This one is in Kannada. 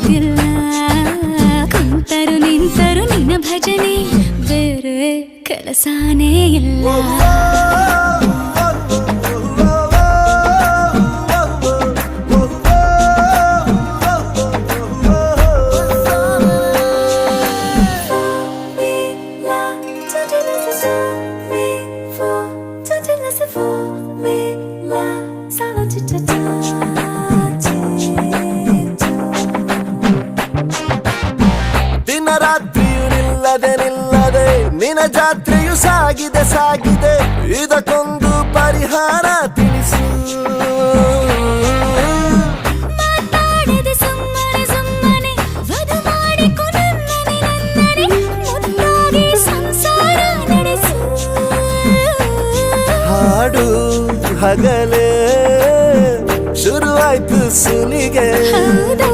ಗೊತ್ತಿಲ್ಲ ಕುಂತರು ನಿಂತರು ನಿನ್ನ ಭಜನೆ ಬೇರೆ ಕೆಲಸನೇ ಇಲ್ಲ ದಿನ ರಾತ್ರಿಯು ನಿಲ್ಲದೆ ನಿಲ್ಲದೆ ನಿನ್ನ ಜಾತ್ರೆಯು ಸಾಗಿದೆ ಸಾಗಿದೆ ಇದಕ್ಕೊಂದು ಪರಿಹಾರ ತಿಳಿಸು ಮಾತಾಡದೆ ಸುಮ್ಮನೆ ಸುಮ್ಮನೆ ವಧು ಮಾಡಿಕೊ ನನ್ನನೆ ನನ್ನನೆ ಮುದ್ದಾಗಿ ಸಂಸಾರ ನಡೆಸು ಹಾಡು ಹಗಲೇ ಶುರುವಾಯ್ತು ಸುಲಿಗೆ ಹೌದು